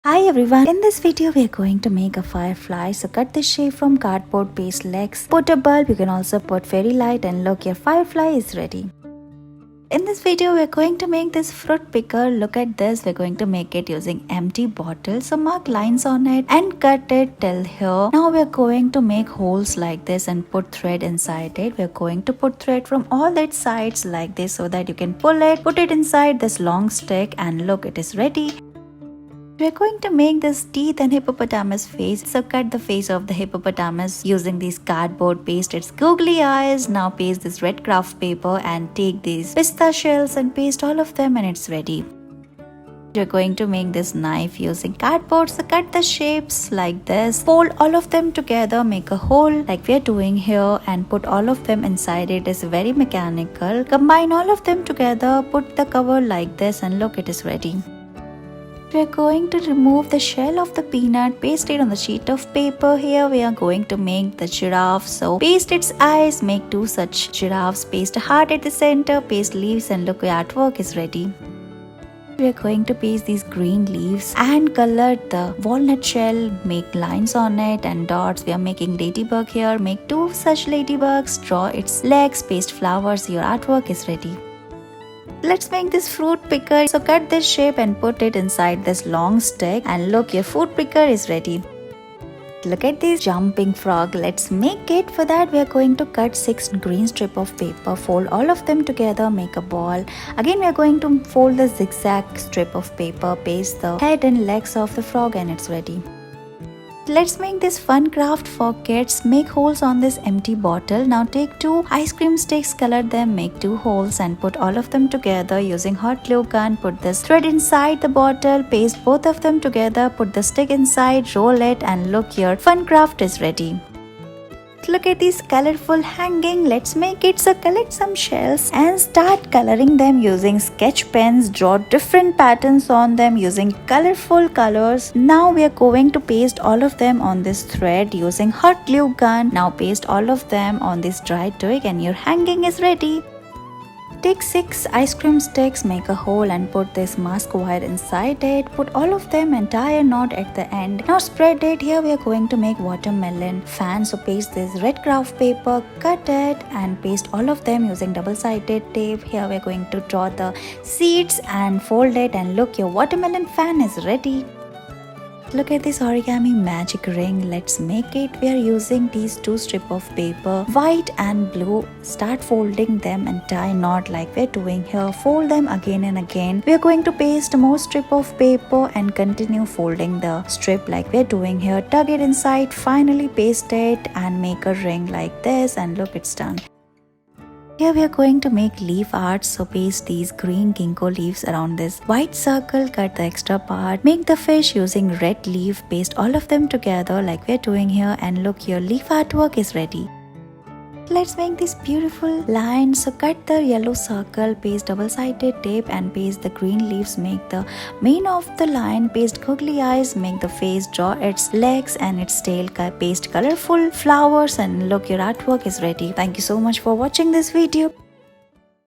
Hi everyone, in this video we are going to make a firefly. So cut the shape from cardboard paste legs, put a bulb, you can also put fairy light, and look, your firefly is ready. In this video we are going to make this fruit picker. Look at this, we're going to make it using empty bottle. So mark lines on it and cut it till here. Now we are going to make holes like this and put thread inside it. We're going to put thread from all its sides like this so that you can pull it, put it inside this long stick, and look, it is ready. We're going to make this teeth and hippopotamus face. So cut the face of the hippopotamus using these cardboard paste its googly eyes. Now paste this red craft paper and take these pista shells and paste all of them, and it's ready. We're going to make this knife using cardboard. So cut the shapes like this, fold all of them together, make a hole like we're doing here, and put all of them inside it. Is very mechanical. Combine all of them together, put the cover like this, and look, it is ready. We are going to remove the shell of the peanut, paste it on the sheet of paper. Here we are going to make the giraffe. So paste its eyes, make two such giraffes, paste a heart at the center, paste leaves, and look, your artwork is ready. We are going to paste these green leaves and color the walnut shell, make lines on it and dots. We are making ladybug here, make two such ladybugs, draw its legs, paste flowers, your artwork is ready. Let's make this fruit picker. So cut this shape and put it inside this long stick, and look, your fruit picker is ready. Look at this jumping frog. Let's make it. For that we are going to cut 6 green strip of paper, fold all of them together, make a ball. Again we are going to fold the zigzag strip of paper, paste the head and legs of the frog, and it's ready. Let's make this fun craft for kids. Make holes on this empty bottle. Now take 2 ice cream sticks, color them, make 2 holes, and put all of them together using hot glue gun. Put this thread inside the bottle, paste both of them together, put the stick inside, roll it, and look, your fun craft is ready. Look at these colorful hanging. Let's make it. So collect some shells and start coloring them using sketch pens. Draw different patterns on them using colorful colors. Now we are going to paste all of them on this thread using hot glue gun. Now paste all of them on this dry twig, and your hanging is ready. Take 6 ice cream sticks, make a hole, and put this mask wire inside it. Put all of them and tie a knot at the end. Now spread it. Here we are going to make watermelon fan. So paste this red craft paper, cut it, and paste all of them using double-sided tape. Here we are going to draw the seeds and fold it, and look, your watermelon fan is ready. Look at this origami magic ring. Let's make it. We are using these 2 strips of paper, white and blue. Start folding them and tie knot like we're doing here. Fold them again and again. We are going to paste more strip of paper and continue folding the strip like we're doing here. Tug it inside, finally paste it and make a ring like this, and look, it's done. Here we are going to make leaf art. So paste these green ginkgo leaves around this white circle, cut the extra part, make the fish using red leaf, paste all of them together like we are doing here, and look, your leaf artwork is ready. Let's make this beautiful line. So cut the yellow circle, paste double-sided tape, and paste the green leaves, make the mane of the line, paste googly eyes, make the face, draw its legs and its tail, paste colorful flowers, and look, your artwork is ready. Thank you so much for watching this video.